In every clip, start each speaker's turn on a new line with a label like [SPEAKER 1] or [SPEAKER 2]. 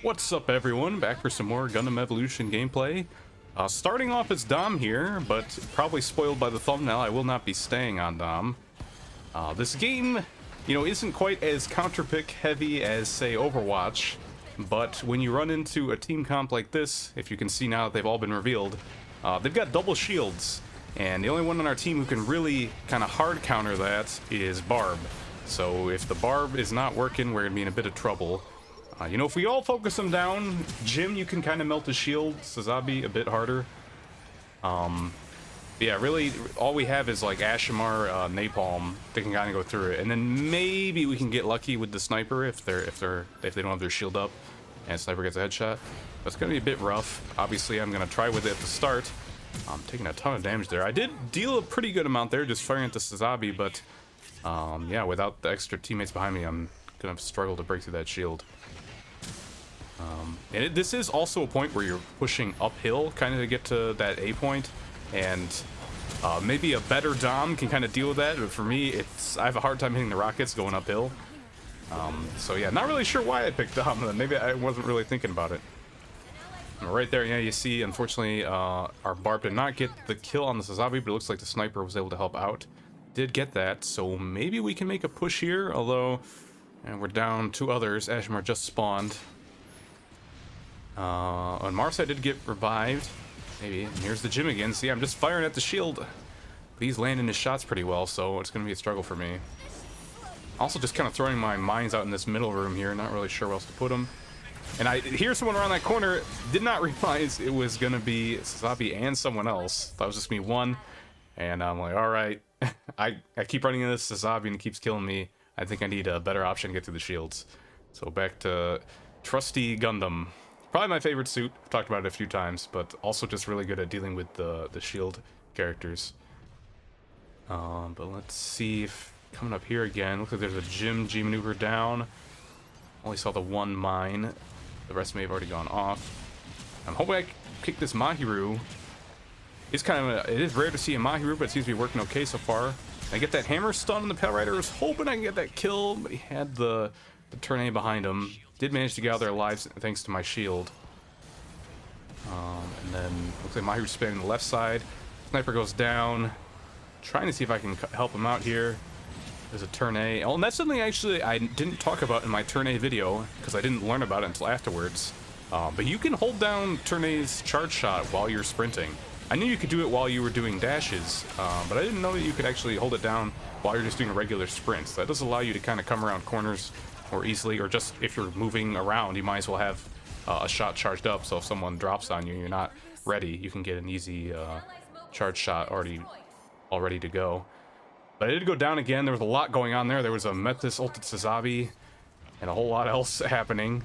[SPEAKER 1] What's up, everyone? Back for some more Gundam Evolution gameplay. Starting off as Dom here, but probably spoiled by the thumbnail, I will not be staying on Dom. This game, isn't quite as counterpick heavy as, say, Overwatch, but when you run into a team comp like this, if you can see now that they've all been revealed, they've got double shields, and the only one on our team who can really kind of hard counter that is Barb. So if the Barb is not working, we're gonna be in a bit of trouble. If we all focus them down, Jim, you can kind of melt his shield. Sazabi, a bit harder. Yeah, really, all we have is like Ashimar, Napalm. They can kind of go through it, and then maybe we can get lucky with the sniper if they don't have their shield up, and sniper gets a headshot. That's gonna be a bit rough. Obviously, I'm gonna try with it at the start. I'm taking a ton of damage there. I did deal a pretty good amount there, just firing at the Sazabi, but yeah, without the extra teammates behind me, I'm gonna struggle to break through that shield. And this is also a point where you're pushing uphill kind of to get to that A point, and maybe a better Dom can kind of deal with that, but for me, I have a hard time hitting the rockets going uphill. So yeah, not really sure why I picked Dom. Maybe I wasn't really thinking about it. Right there, yeah, you see, unfortunately, our Barb did not get the kill on the Sazabi, but it looks like the sniper was able to help out. Did get that, so maybe we can make a push here, although we're down 2 others. Ashimar just spawned. On Marsa did get revived. Maybe. And here's the Jim again. See, I'm just firing at the shield. But he's landing his shots pretty well, so it's going to be a struggle for me. Also just kind of throwing my mines out in this middle room here. Not really sure where else to put them. And I hear someone around that corner. Did not realize it was going to be Sazabi and someone else. Thought it was just me one. And I'm like, alright. I keep running into this Sazabi and it keeps killing me. I think I need a better option to get through the shields. So back to trusty Gundam. Probably my favorite suit. I've talked about it a few times, but also just really good at dealing with the shield characters. But let's see if coming up here again. Looks like there's a G maneuver down. Only saw the one mine. The rest may have already gone off. I'm hoping I can kick this Mahiru. It's it is rare to see a Mahiru, but it seems to be working okay so far. I get that hammer stun on the Pale Rider. I was hoping I can get that kill, but he had the turn A behind him. Did manage to get out their lives thanks to my shield. And then looks like Mahiru's spanning the left side. Sniper goes down. Trying to see if I can help him out here. There's a turn A. Oh, and that's something actually I didn't talk about in my turn A video because I didn't learn about it until afterwards. But you can hold down turn A's charge shot while you're sprinting. I knew you could do it while you were doing dashes, but I didn't know that you could actually hold it down while you're just doing a regular sprint. So that does allow you to kind of come around corners more easily, or just if you're moving around, you might as well have a shot charged up, so if someone drops on you and you're not ready, you can get an easy charge shot all ready to go. But I did go down again. There was a lot going on there. There was a Metis ulted Sazabi and a whole lot else happening.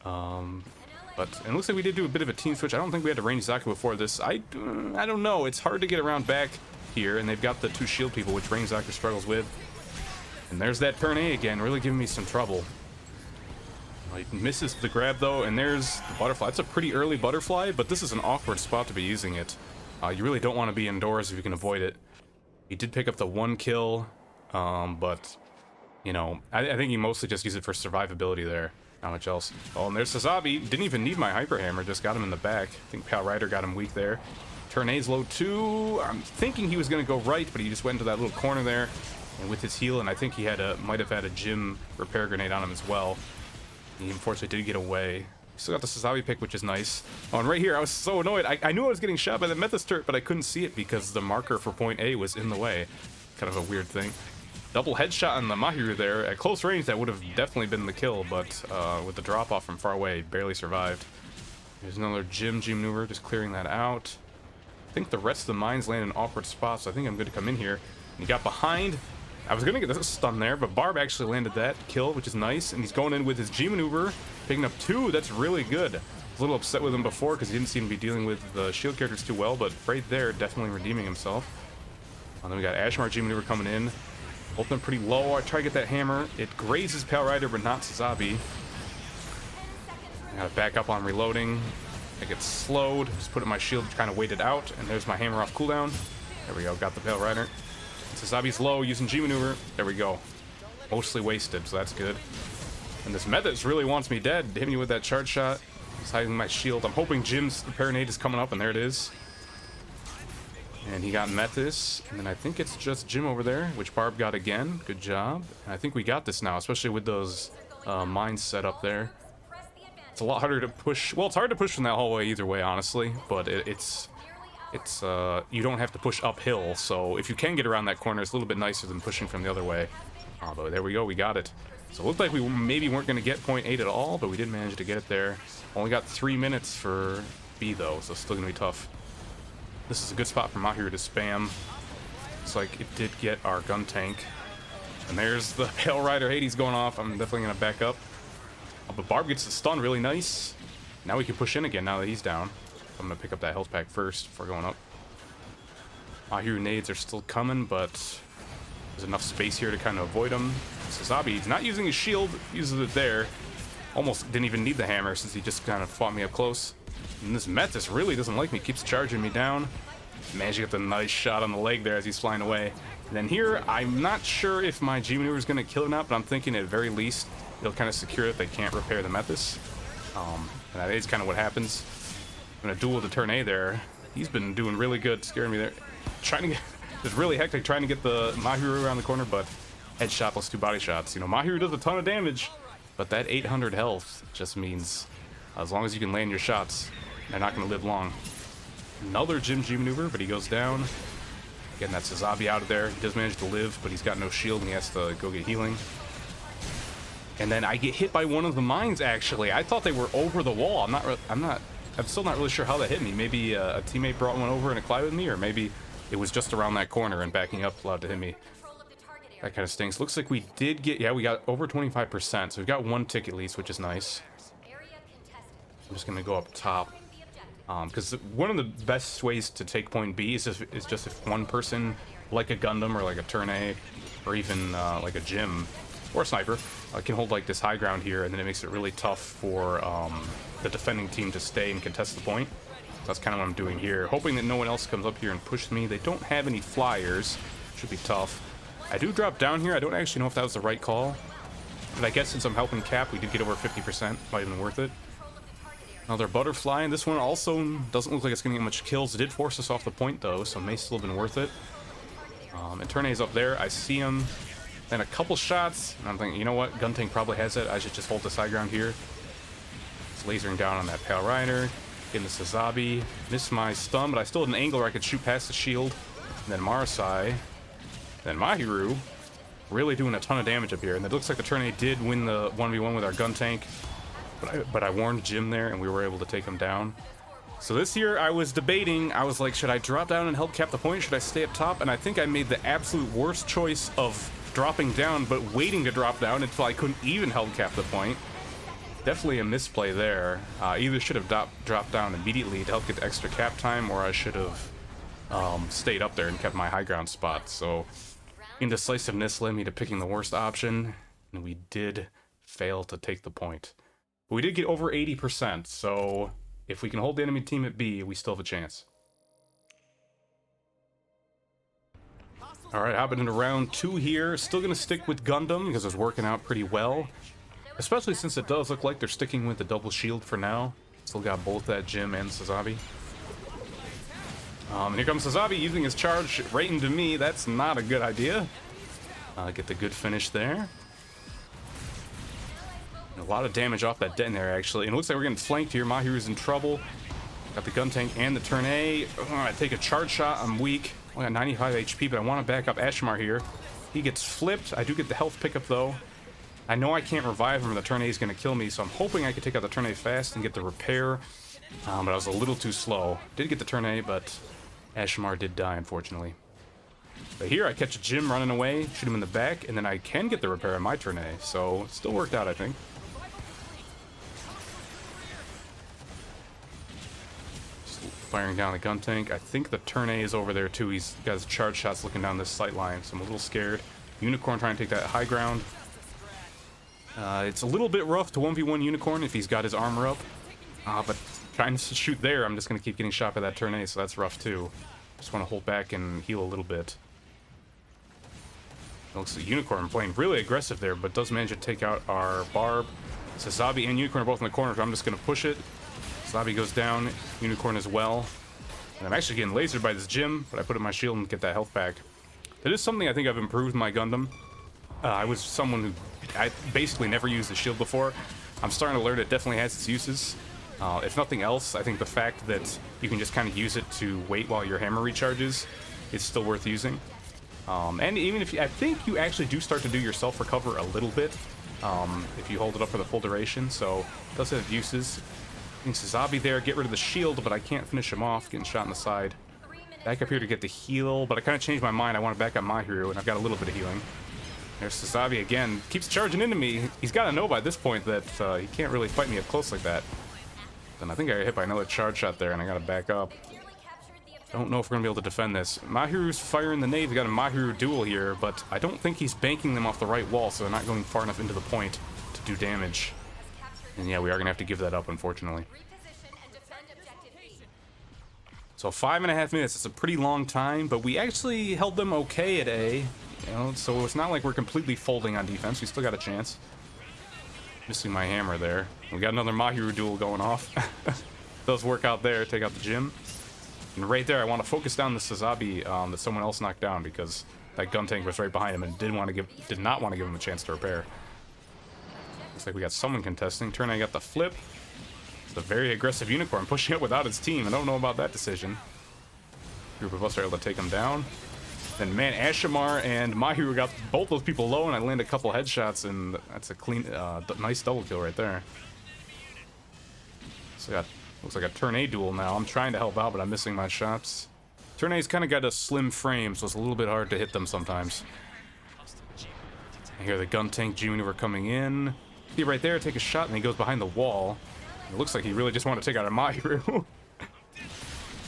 [SPEAKER 1] But it looks like we did do a bit of a team switch. I don't think we had to range Zaku before this. I don't know. It's hard to get around back here, and they've got the 2 shield people, which range Zaku struggles with. And there's that turn A again, really giving me some trouble. He misses the grab though, and there's the butterfly. It's a pretty early butterfly, but this is an awkward spot to be using it. You really don't want to be indoors if you can avoid it. He did pick up the 1 kill, but I think he mostly just used it for survivability there. Not much else. Oh, and there's Sazabi. Didn't even need my hyper hammer, just got him in the back. I think Pale Rider got him weak there. Turn A's low too. I'm thinking he was going to go right, but he just went into that little corner there. And with his heal, and I think he might have had a Jim repair grenade on him as well. He unfortunately did get away. Still got the Sazabi pick, which is nice. Oh, and right here, I was so annoyed. I knew I was getting shot by the Metis turret, but I couldn't see it because the marker for point A was in the way. Kind of a weird thing. Double headshot on the Mahiru there. At close range, that would have definitely been the kill, but with the drop-off from far away, barely survived. There's another G maneuver, just clearing that out. I think the rest of the mines land in awkward spots, so I think I'm good to come in here. And he got behind. I was gonna get this stun there, but Barb actually landed that kill, which is nice. And he's going in with his G maneuver, picking up 2. That's really good. I was a little upset with him before because he didn't seem to be dealing with the shield characters too well, but right there, definitely redeeming himself. And then we got Ashimar G maneuver coming in. Both them pretty low. I try to get that hammer. It grazes Pale Rider, but not Sazabi. I gotta back up on reloading. I get slowed. Just put in my shield, kind of waited out, and there's my hammer off cooldown. There we go. Got the Pale Rider. Sazabi's low using G maneuver. There we go. Mostly wasted, so that's good. And this Metis really wants me dead. Hit me with that charge shot. He's hiding my shield. I'm hoping Jim's Paranade is coming up, and there it is. And he got Metis. And then I think it's just Jim over there, which Barb got again. Good job. And I think we got this now, especially with those mines set up there. It's a lot harder to push. Well, it's hard to push from that hallway either way, honestly. But it's you don't have to push uphill. So if you can get around that corner, it's a little bit nicer than pushing from the other way. But there we go. We got it. So it looked like we maybe weren't going to get point 8 at all, but we did manage to get it there. Only got 3 minutes for B, though, so it's still going to be tough. This is a good spot for Mahiru to spam. Looks like it did get our gun tank. And there's the Pale Rider Hades going off. I'm definitely going to back up. But Barb gets the stun really nice. Now we can push in again now that he's down. I'm going to pick up that health pack first before going up. Mahiru nades are still coming, but there's enough space here to kind of avoid them. Sazabi, he's not using his shield, uses it there. Almost didn't even need the hammer since he just kind of fought me up close. And this Metis really doesn't like me, keeps charging me down. Managed to get the nice shot on the leg there as he's flying away. And then here, I'm not sure if my G maneuver is going to kill or not, but I'm thinking at very least it'll kind of secure that they can't repair the Metis. And that is kind of what happens. I'm going to duel the turn A there. He's been doing really good, scaring me there. Trying to get, it's really hectic trying to get the Mahiru around the corner, but headshot plus 2 body shots. You know, Mahiru does a ton of damage, but that 800 health just means as long as you can land your shots, they're not going to live long. Another Jim G maneuver, but he goes down. Getting that Sazabi out of there. He does manage to live, but he's got no shield and he has to go get healing. And then I get hit by one of the mines, actually. I thought they were over the wall. I'm still not really sure how that hit me. Maybe a teammate brought one over and it collided with me, or maybe it was just around that corner and backing up allowed to hit me. That kind of stinks. Looks like we did get, yeah, we got over 25%, so we've got 1 tick at least, which is nice. I'm just going to go up top. Because one of the best ways to take point B is just if one person, like a Gundam or like a Turn A, or even like a Jim or a Sniper, can hold like this high ground here, and then it makes it really tough for the defending team to stay and contest the point. So that's kind of what I'm doing here, hoping that no one else comes up here and pushes me. They don't have any flyers. Should be tough. I do drop down here. I don't actually know if that was the right call, but I guess since I'm helping Cap, we did get over 50%. Might have been worth it. Another butterfly, and this one also doesn't look like it's going to get much kills. It did force us off the point, though, so it may still have been worth it. And Turn A's up there. I see him. Then a couple shots, and I'm thinking, you know what? Gun Tank probably has it. I should just hold this high ground here. It's lasering down on that Pale Rider. Getting the Sazabi. Missed my stun, but I still had an angle where I could shoot past the shield. And then Marasai. Then Mahiru. Really doing a ton of damage up here. And it looks like the Turn A did win the 1v1 with our Gun Tank. But I warned Jim there, and we were able to take him down. So this here, I was debating. I was like, should I drop down and help cap the point? Should I stay up top? And I think I made the absolute worst choice of dropping down, but waiting to drop down until I couldn't even help cap the point. Definitely a misplay there. Either should have dropped down immediately to help get the extra cap time, or I should have stayed up there and kept my high ground spot. So indecisiveness led me to picking the worst option, and we did fail to take the point. But we did get over 80%, so if we can hold the enemy team at B, we still have a chance. Alright, hopping into round 2 here. Still going to stick with Gundam because it's working out pretty well. Especially since it does look like they're sticking with the double shield for now. Still got both that Jim and Sazabi. And here comes Sazabi using his charge right into me. That's not a good idea. Get the good finish there. A lot of damage off that detonator, actually. And it looks like we're getting flanked here. Mahiru's in trouble. Got the gun tank and the Turn A. I take a charge shot. I'm weak. I got 95 HP, but I want to back up Ashmar here. He gets flipped. I do get the health pickup, though. I know I can't revive him, and the Turn A is going to kill me, so I'm hoping I can take out the Turn A fast and get the repair. But I was a little too slow. Did get the Turn A, but Ashmar did die, unfortunately. But here I catch a Jim running away, shoot him in the back, and then I can get the repair on my Turn A. So it still worked out, I think. Firing down the gun tank. I think the Turn A is over there too. He's got his charge shots looking down this sight line, so I'm a little scared. Unicorn trying to take that high ground. It's a little bit rough to 1v1 Unicorn if he's got his armor up. But trying to shoot there, I'm just going to keep getting shot by that Turn A, so that's rough too. Just want to hold back and heal a little bit. Looks like Unicorn playing really aggressive there, but does manage to take out our Barb. Sazabi and Unicorn are both in the corner, so I'm just going to push it. Sazabi goes down, Unicorn as well. And I'm actually getting lasered by this gym, but I put in my shield and get that health back. That is something I think I've improved my Gundam. I was someone who I basically never used the shield before. I'm starting to learn it definitely has its uses. If nothing else, I think the fact that you can just kind of use it to wait while your hammer recharges is still worth using. And even if I think you actually do start to do your self-recover a little bit if you hold it up for the full duration, so it does have uses. I think Sazabi there, get rid of the shield, but I can't finish him off, getting shot in the side. Back up here to get the heal, but I kind of changed my mind. I want to back up Mahiru, and I've got a little bit of healing. There's Sazabi again, keeps charging into me. He's got to know by this point that he can't really fight me up close like that. Then I think I got hit by another charge shot there, and I got to back up. Don't know if we're going to be able to defend this. Mahiru's firing the nade. We got a Mahiru duel here, but I don't think he's banking them off the right wall, so they're not going far enough into the point to do damage. And yeah, we are going to have to give that up, unfortunately. So 5.5 minutes, it's a pretty long time, but we actually held them okay at A. You know, so it's not like we're completely folding on defense. We still got a chance. Missing my hammer there. We got another Mahiru duel going off. Does work out there, take out the gym. And right there, I want to focus down the Sazabi that someone else knocked down because that gun tank was right behind him and did not want to give him a chance to repair. Looks like we got someone contesting. Turn, I got the flip. It's a very aggressive Unicorn pushing up without his team. I don't know about that decision. Group of us are able to take him down. Then, man, Ashamar and Mahiru got both those people low, and I land a couple headshots, and that's a clean, nice double kill right there. So got. Looks like a turn A duel now. I'm trying to help out, but I'm missing my shots. Turn A's kind of got a slim frame, so it's a little bit hard to hit them sometimes. I hear the gun tank G maneuver coming in. See right there, take a shot, and he goes behind the wall. It looks like he really just wanted to take out a Mahiru.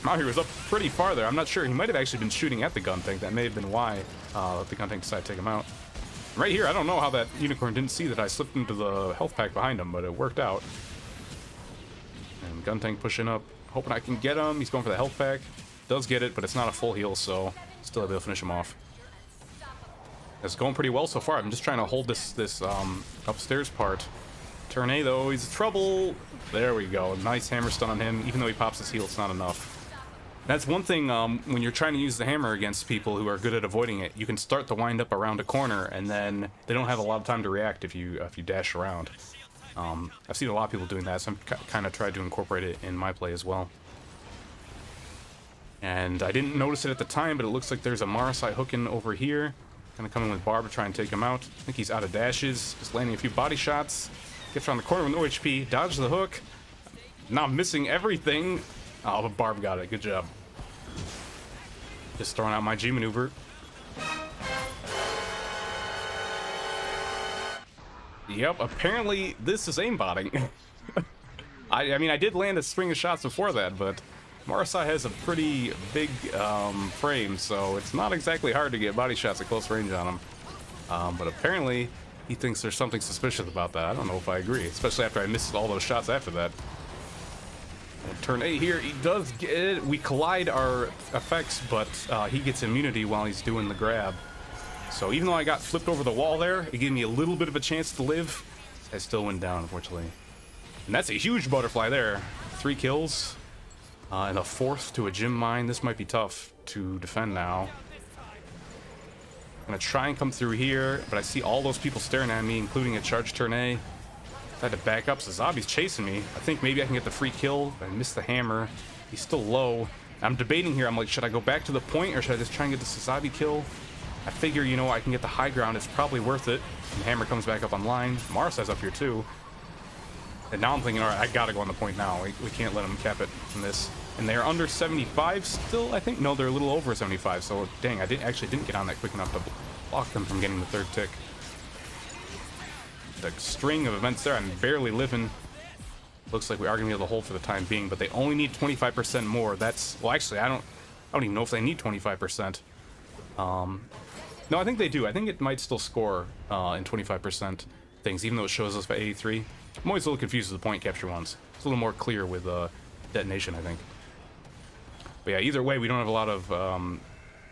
[SPEAKER 1] Mahiru was up pretty far there. I'm not sure. He might have actually been shooting at the gun tank. That may have been why the gun tank decided to take him out. Right here, I don't know how that Unicorn didn't see that I slipped into the health pack behind him, but it worked out. And gun tank pushing up, hoping I can get him. He's going for the health pack. Does get it, but it's not a full heal, so still able to finish him off. It's going pretty well so far. I'm just trying to hold this upstairs part. Turn A though, he's in trouble. There we go. Nice hammer stun on him. Even though he pops his heal, it's not enough. That's one thing when you're trying to use the hammer against people who are good at avoiding it. You can start to wind up around a corner, and then they don't have a lot of time to react if you dash around. I've seen a lot of people doing that, so I'm kind of tried to incorporate it in my play as well. And I didn't notice it at the time, but it looks like there's a Marasai hooking over here. Kind of coming with Barb to try and take him out. I think he's out of dashes, just landing a few body shots. Gets around the corner with no HP, dodge the hook. Now I'm missing everything. Oh, but Barb got it, good job. Just throwing out my G maneuver. Yep, apparently this is aimbotting. I mean, I did land a string of shots before that, but Marasai has a pretty big frame, so it's not exactly hard to get body shots at close range on him. But apparently, he thinks there's something suspicious about that. I don't know if I agree, especially after I missed all those shots after that. And turn A here, he does get it. We collide our effects, but he gets immunity while he's doing the grab. So even though I got flipped over the wall there, it gave me a little bit of a chance to live. I still went down, unfortunately. And that's a huge butterfly there. 3 kills. And a 4th to a gym mine. This might be tough to defend now. I'm gonna try and come through here, but I see all those people staring at me, including a charged turn A. I had to back up, so Zabi's chasing me. I think maybe I can get the free kill. I missed the hammer. He's still low. I'm debating here. I'm like, should I go back to the point, or should I just try and get the Sazabi kill? I figure, you know, I can get the high ground. It's probably worth it. And hammer comes back up online. Marasai's up here too. And now I'm thinking, all right, I gotta go on the point now. We can't let them cap it from this. And they're under 75 still, I think. No, they're a little over 75. So, dang, I actually didn't get on that quick enough to block them from getting the 3rd tick. The string of events there, I'm barely living. Looks like we are gonna be able to hold for the time being, but they only need 25% more. That's, well, actually, I don't even know if they need 25%. No, I think they do. I think it might still score in 25% things, even though it shows us for 83. I'm always a little confused with the point capture ones. It's a little more clear with detonation, I think. But yeah, either way, we don't have a lot of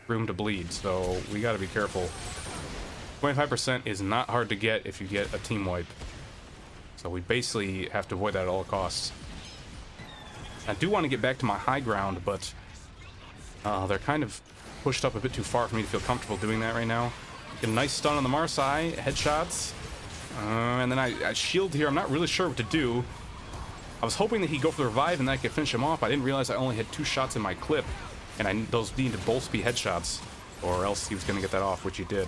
[SPEAKER 1] room to bleed, so we got to be careful. 25% is not hard to get if you get a team wipe. So we basically have to avoid that at all costs. I do want to get back to my high ground, but they're kind of pushed up a bit too far for me to feel comfortable doing that right now. Get a nice stun on the Marsai, headshots. And then I shield here. I'm not really sure what to do. I was hoping that he'd go for the revive and that I could finish him off. I didn't realize I only had 2 shots in my clip, and those needed to both be headshots, or else he was going to get that off, which he did.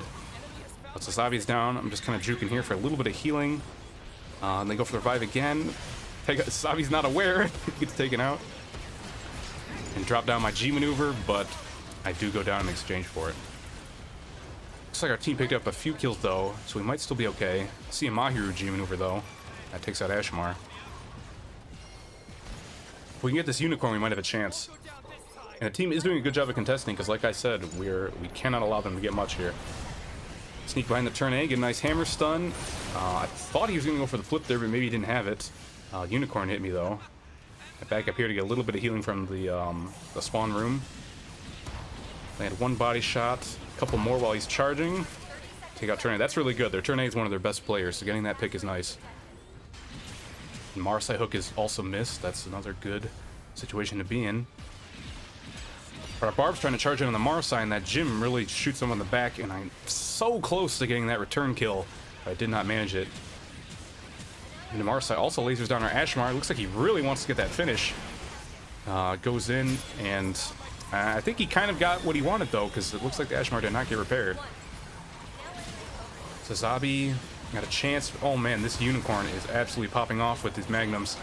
[SPEAKER 1] But Sasabi's down. I'm just kind of juking here for a little bit of healing. And they go for the revive again. Sasabi's not aware. He gets taken out. And drop down my G maneuver, but I do go down in exchange for it. Looks like our team picked up a few kills though, so we might still be okay. See a Mahiru G maneuver though. That takes out Ashmar. If we can get this unicorn, we might have a chance. And the team is doing a good job of contesting, because like I said, we cannot allow them to get much here. Sneak behind the turn A, get a nice hammer stun. I thought he was going to go for the flip there, but maybe he didn't have it. Unicorn hit me though. I back up here to get a little bit of healing from the spawn room. Land 1 body shot, a couple more while he's charging. Take out turn A. That's really good. Their turn A is one of their best players, so getting that pick is nice. And Marsai hook is also missed. That's another good situation to be in. But our Barb's trying to charge in on the Marsai, and that Jim really shoots him on the back, and I'm so close to getting that return kill. But I did not manage it. And the Marsai also lasers down our Ashmar. Looks like he really wants to get that finish. Goes in, and I think he kind of got what he wanted, though, because it looks like the Ashmar did not get repaired. Sasabi got a chance. Oh, man, this unicorn is absolutely popping off with his magnums.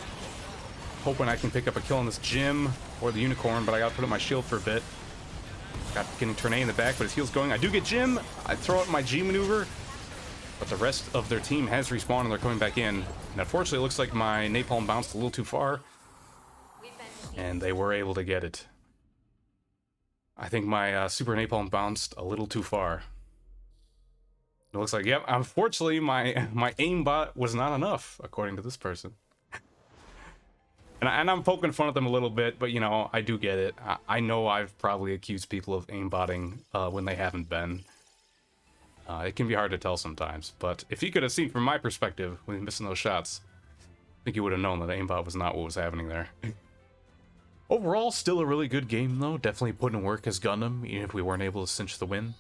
[SPEAKER 1] Hoping I can pick up a kill on this Jim or the unicorn, but I gotta put up my shield for a bit. Got getting turn A in the back, but his heal's going. I do get Jim. I throw out my G maneuver, but the rest of their team has respawned and they're coming back in. And unfortunately, it looks like my napalm bounced a little too far, and they were able to get it. I think my super napalm bounced a little too far. It looks like, yep, unfortunately, my aimbot was not enough, according to this person. And I'm poking fun at them a little bit, but, you know, I do get it. I know I've probably accused people of aimbotting when they haven't been. It can be hard to tell sometimes, but if you could have seen from my perspective when missing those shots, I think you would have known that aimbot was not what was happening there. Overall, still a really good game, though. Definitely put in work as Gundam, even if we weren't able to cinch the win.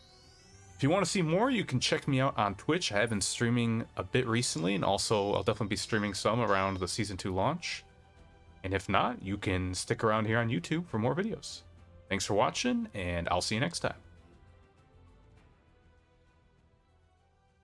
[SPEAKER 1] If you want to see more, you can check me out on Twitch. I have been streaming a bit recently, and also I'll definitely be streaming some around the Season 2 launch. And if not, you can stick around here on YouTube for more videos. Thanks for watching, and I'll see you next time.